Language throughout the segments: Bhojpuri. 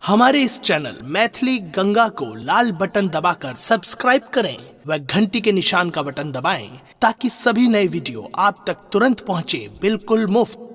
हमारे इस चैनल मैथिली गंगा को लाल बटन दबाकर सब्सक्राइब करें व घंटी के निशान का बटन दबाएं ताकि सभी नए वीडियो आप तक तुरंत पहुंचे बिल्कुल मुफ्त।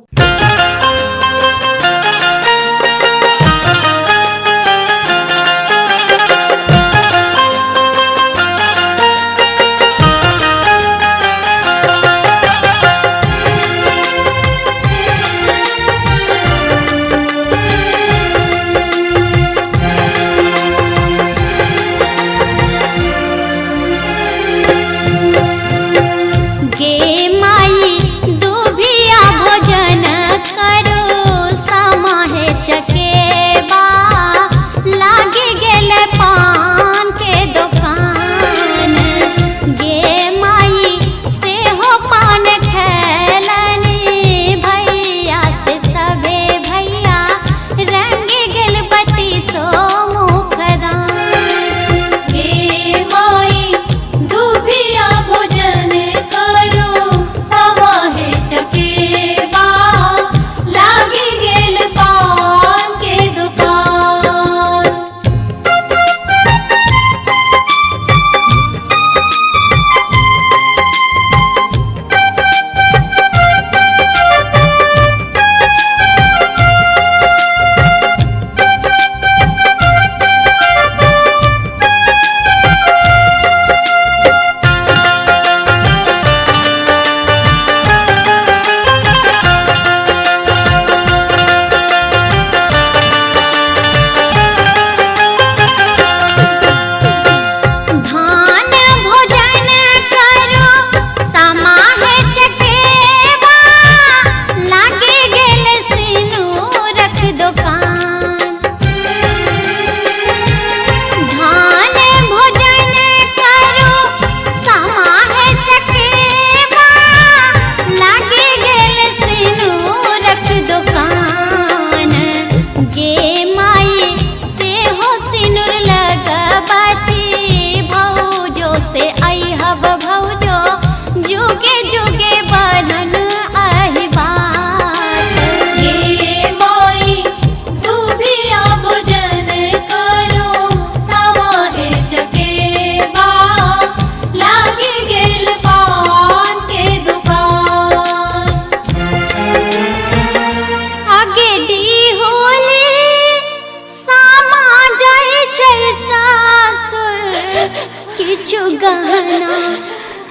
गहना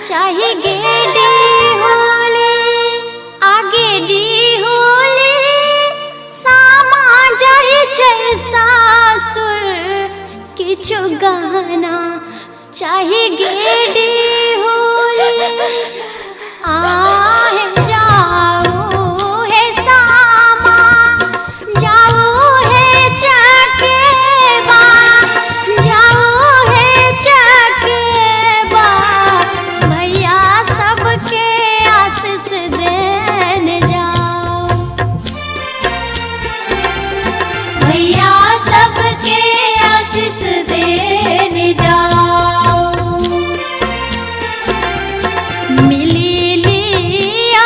चाहे गेडी होले आगे डी होले सामा जाए छै सासुर किछु गहना चाहे गेडी होले आहे जाओ हे सामा जाओ हे चकेबा जाओ हे चकेबा भैया सबके आशीष देने जाओ भैया सबके आशीष देने जाओ मिली लिया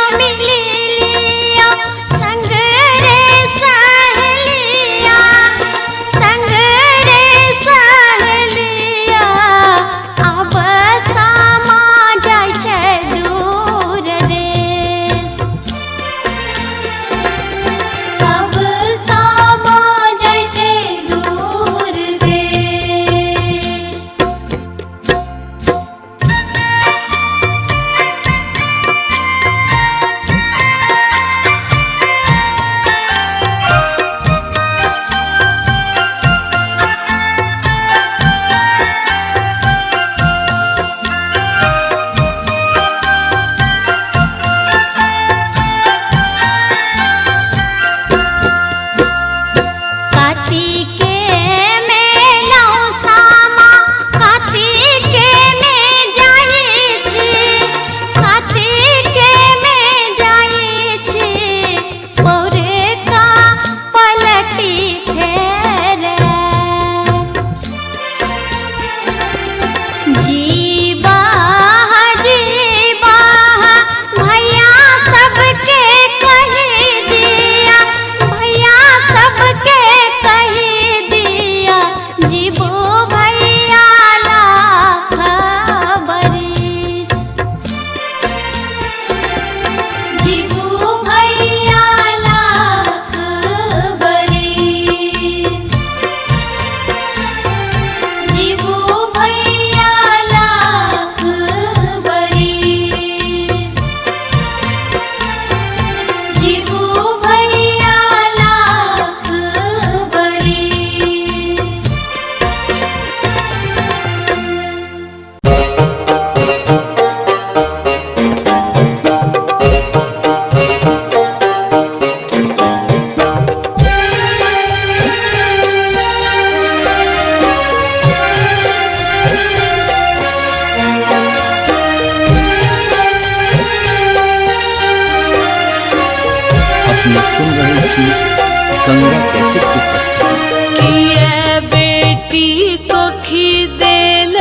गंगा कैसेट की प्रस्तुति। किए बेटी को खिदेल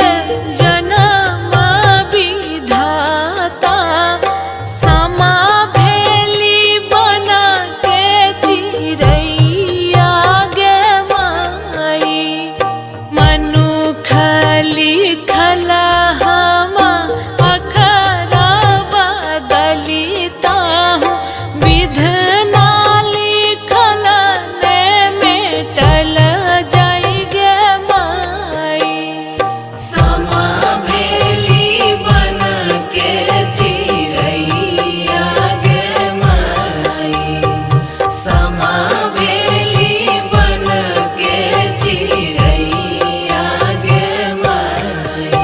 जनम विधाता, समा भेली बन के चिरैया गे माई। मनुख लिखल हम अखरा बदलिता हूँ, विधना लिखल ने मेटल जाई गे माई। समा भेली बन के चिरैया गे माई, समा भेली बन के चिरैया गे माई।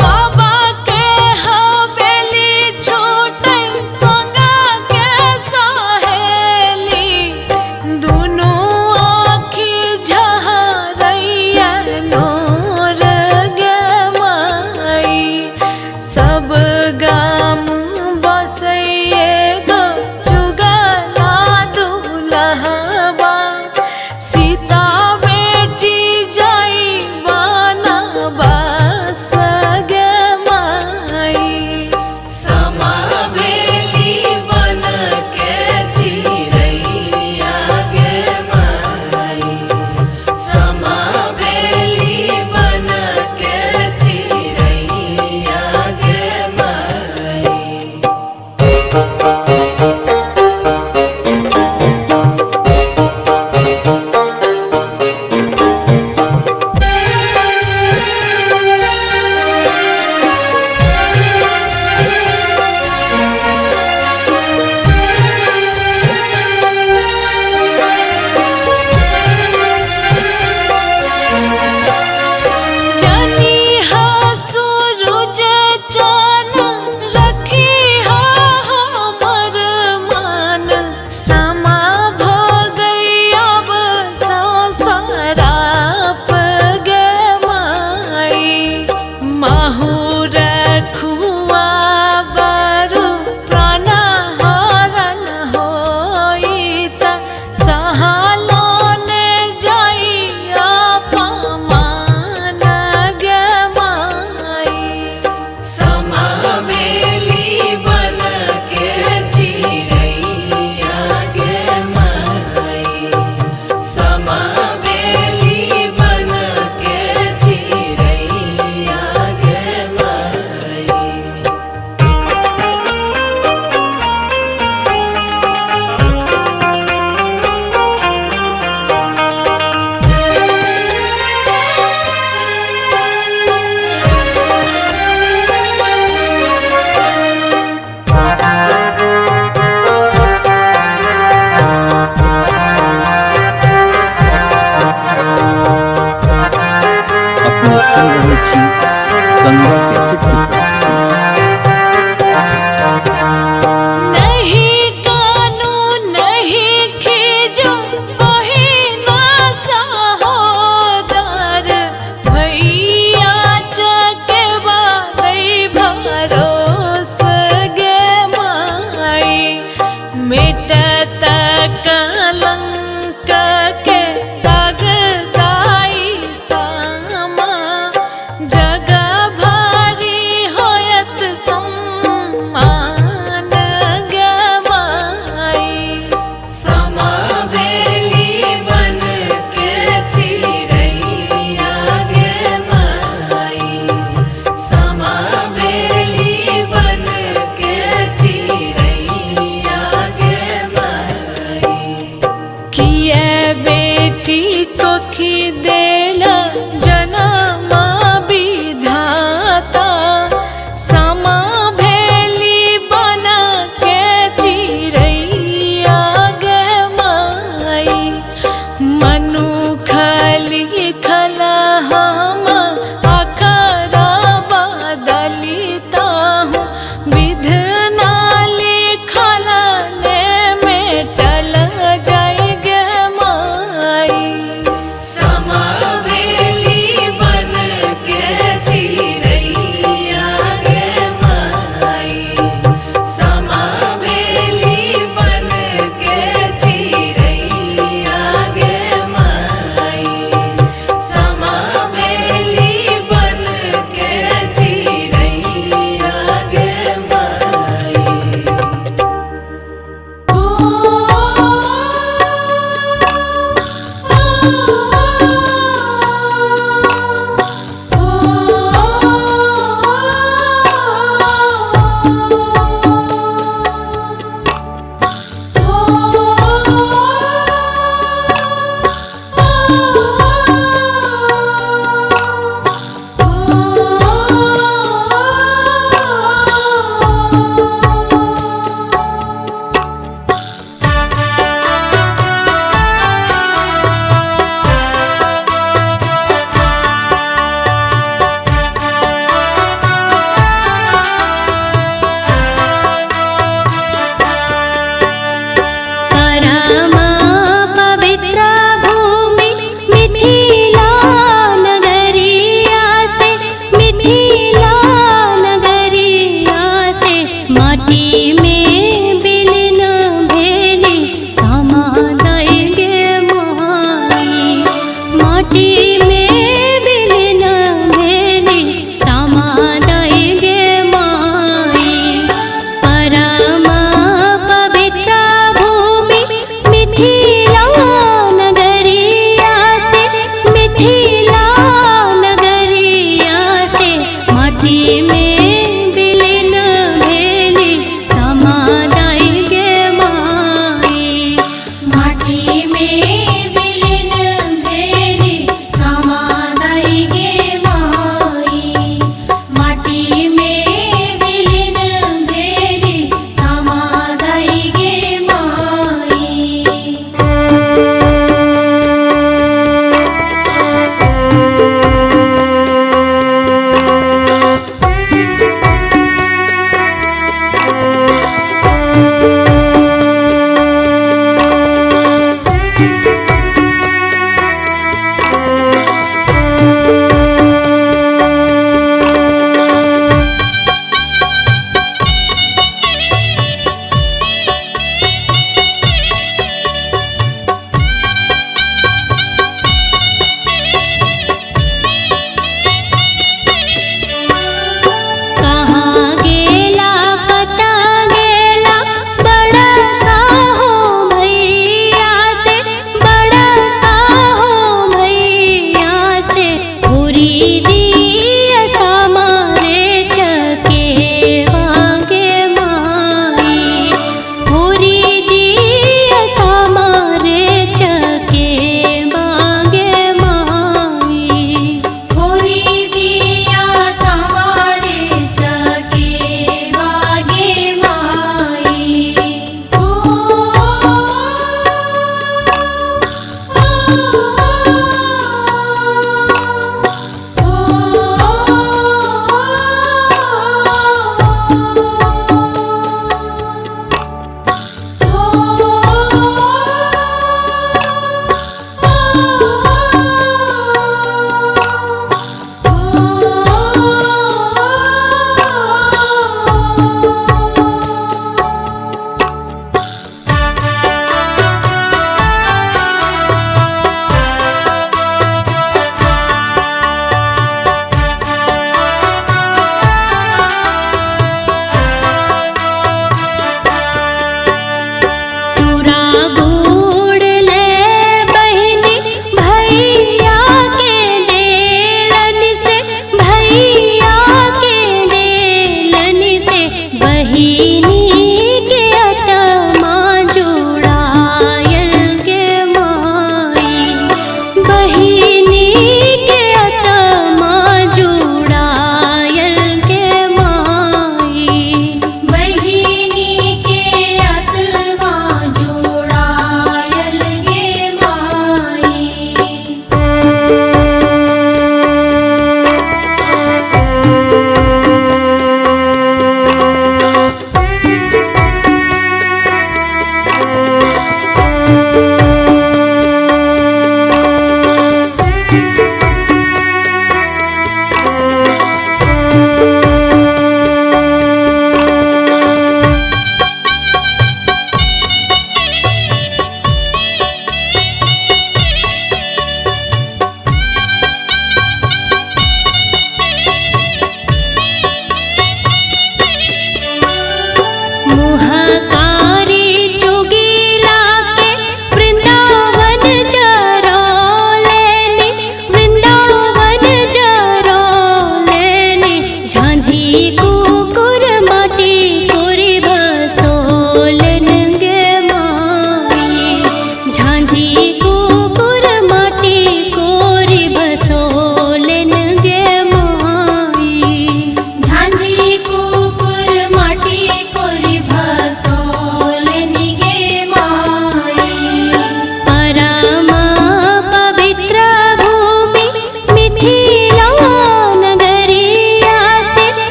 बाबा के हवेली छूटै संगा के सहेली, दुनू आँखि झहरैया नोर गे माई। सब गाम बसैये गो जुगला दुलहबा, सीता बेटी जाई बनवास गे माई। समा भेली बन के चिरैया गे माई, समा भेली बन के चिरैया गे माई। जनी सूरज चान रखी हमर मान, समा भ गई अब ससराप गे माई। माहुर खुआ बरु प्राण हरण होइत, सहलोने जाई अपमान गे माई। समा भेली बन के चिरैया गे माई, समा भेली बन के चिरैया गे माई। अपने सुन रहे थी गंगा कैसेट की प्रस्तुति। नहीं कानू नहीं खीजो बहिना सहोदर, भैया चकेवा नहीं भरोस गे माई। मिटत कलंक के दाग दाई सामा, जग भारी होयत सम्मान गे माई। समा भेली बन के चिरैया गे माई, समा भेली बन के चिरैया गे माई। किए बेटी को खिदेल जनम विधाता, समा भेली बन के चिरैया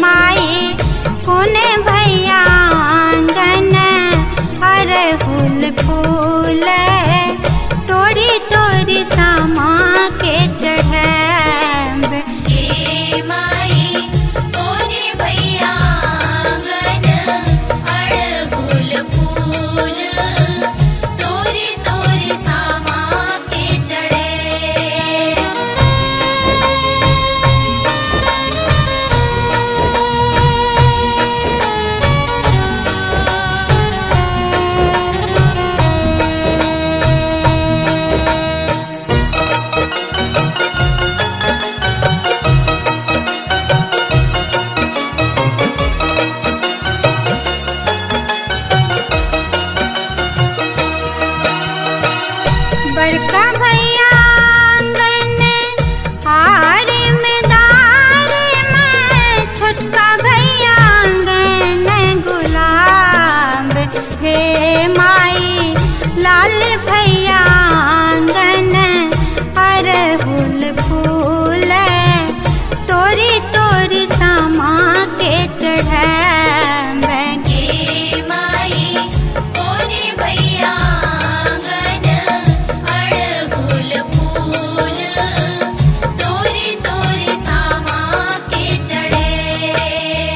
माई कोने भैया आंगन अरहुल फूल तोरी तोरी सामा के चढ़ैब हे माई कोने भैया आंगन अड़हुल फूल तोरी तोरी सामा के चढ़े बड़का भैया आंगन आरे में दारे में छोटका भैया आंगन गुलाब हे माई लाल भैया आंगन अरहुल फूल तोरी तोरी सामा के चढ़ैब हे माई कोने भैया आंगन अड़हुल फूल तोरी तोरी सामा के चढ़े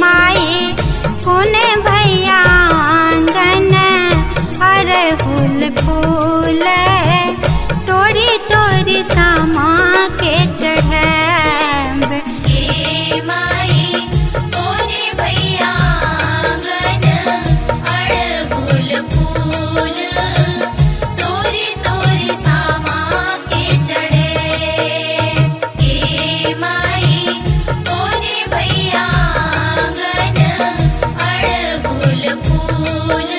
माई कोने भैया आंगन अरहुल फूल तोरी तोरी सामा के चढ़ैब। हे माई कोने भैया आंगन अड़हुल फूल तोरी तोरी सामा के चढ़े। हे माई कोने भैया आंगन अड़हुल फूल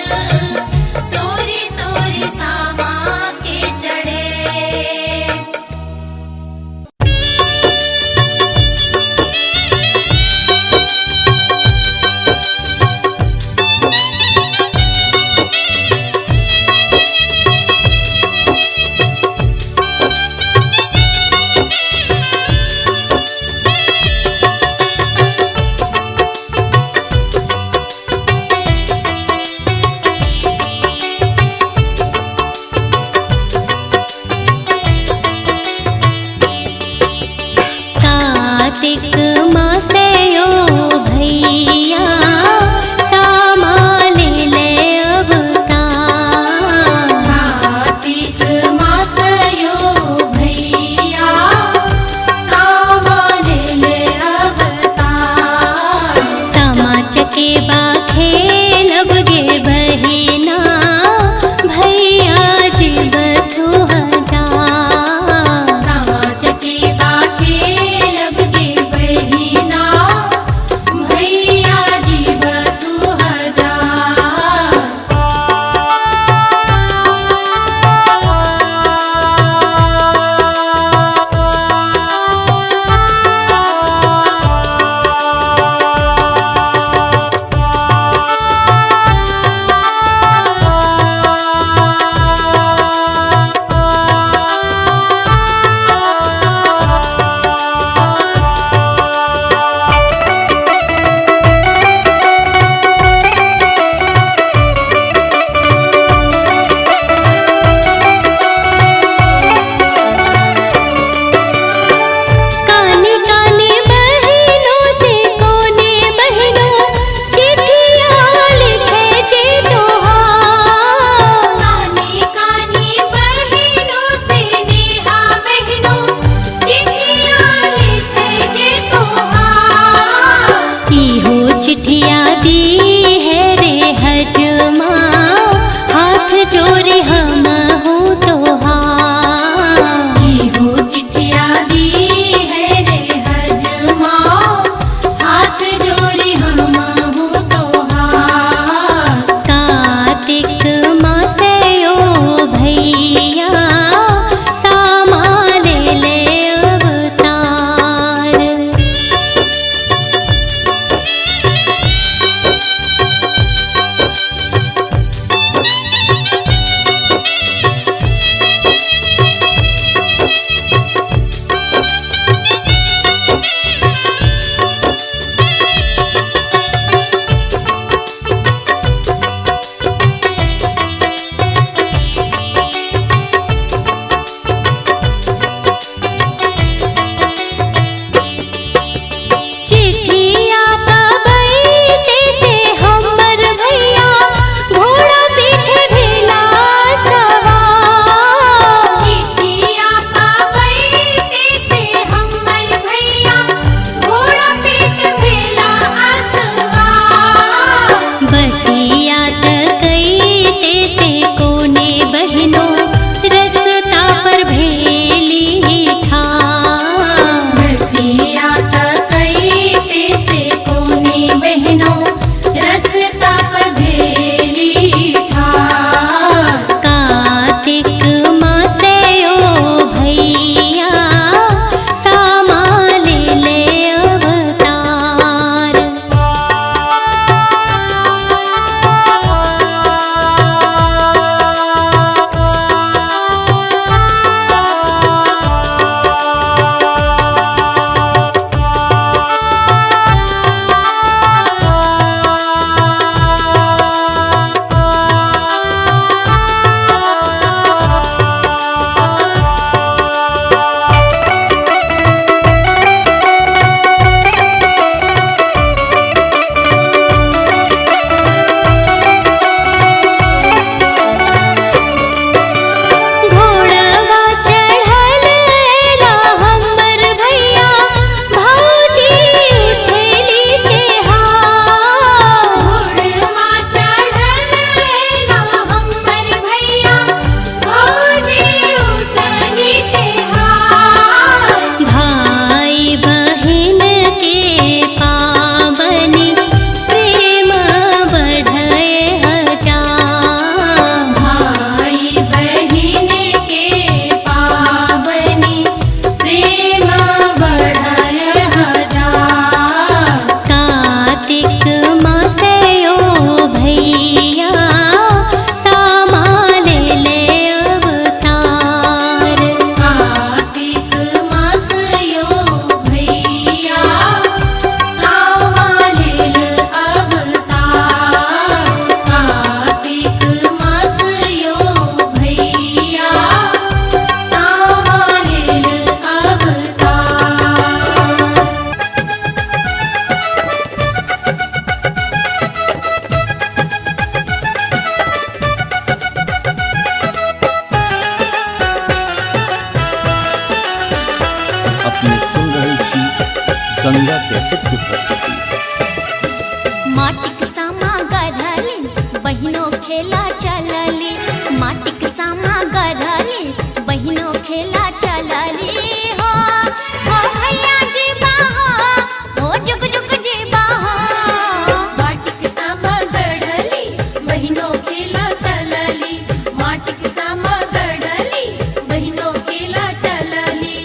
तोरी तोरी सामा के चढ़े। कार्तिक मासयो भैया सामा ले ले अवतार। कार्तिक मासयो भैया सामा ले ले अवतार। सामा चके बाखे लब गे बहिना भैया जीव तू हजार। सामा चके बाखे लब गे बहिना भैया जीव तू हजार। खेला चलली, माटिक सामा गढ़ली बहिनो खेला चलली हो भैया जी बाहो हो जुग जुग जी बाहो। माटिक सामा गढ़ली बहिनो खेला चलली, माटिक सामा गढ़ली बहिनो खेला चलली।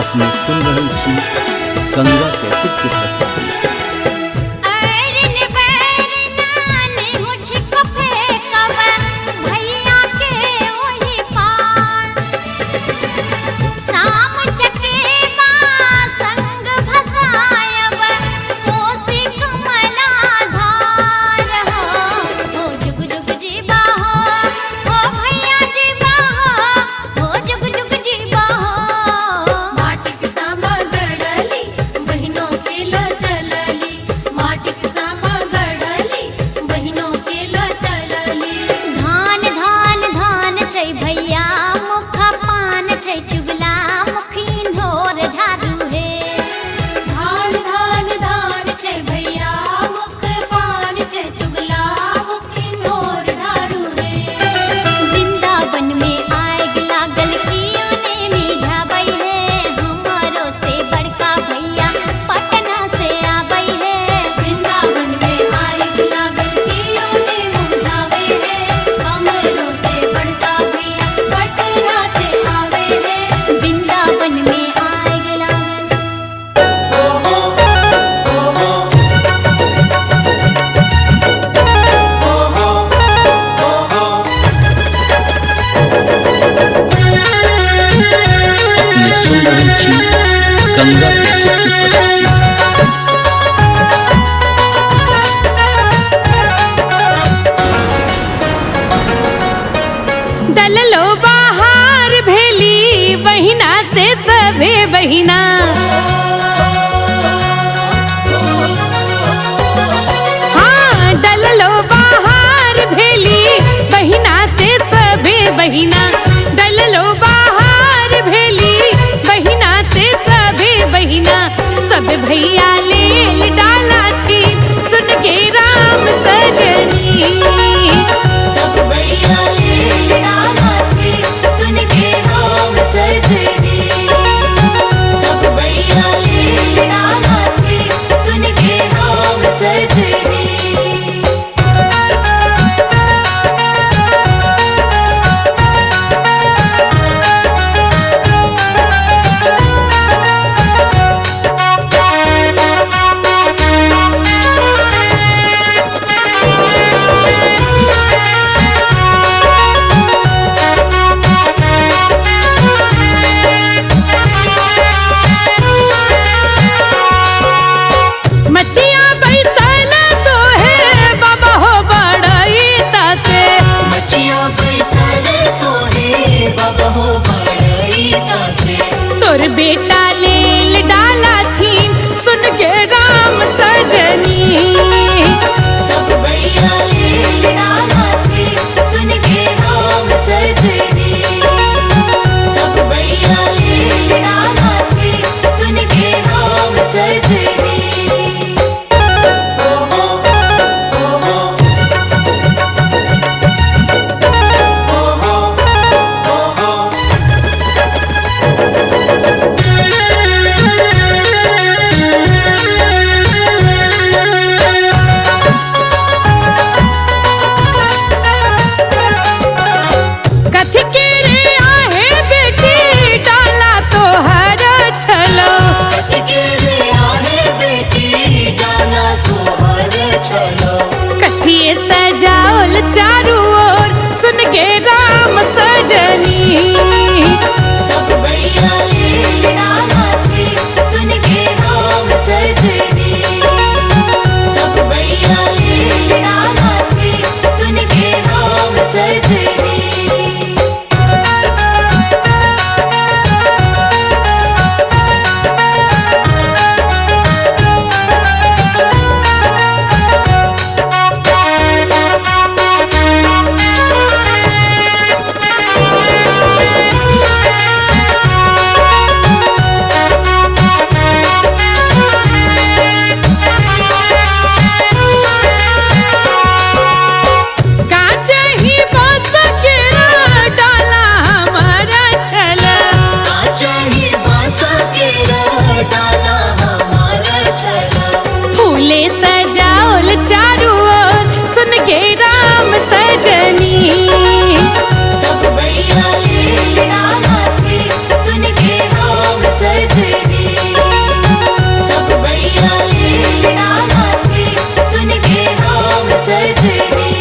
अपने सुन रही छी गंगा कैसेट की प्रस्तुति। गंगा कैसेट की प्रस्तुति। दललो बाहर भेली बहिना से सभे बहिना, हाँ दललो बाहर भेली बहिना से सभे बहिना, दललो बाहर भेली बहिना से सभे बहिना, सब भैया लेल डाला छी सुन के राम सजनी। सब भैया लेल डाला छी सुन के राम सजनी, सब कथिए सजाओल चारू ओर सुन के राम सजनी सब भैया रे नाचे सुन के राम सजनी सब भैया रे नाचे सुन के राम सजनी चारू ओर सुन के राम सजनी सब भैया रे नाचे सुन के राम सजनी सब भैया रे नाचे सुन के राम सजनी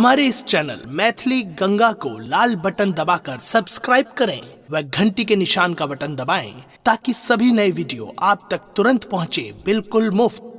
हमारे इस चैनल मैथिली गंगा को लाल बटन दबाकर सब्सक्राइब करें व घंटी के निशान का बटन दबाएं ताकि सभी नए वीडियो आप तक तुरंत पहुंचे बिल्कुल मुफ्त।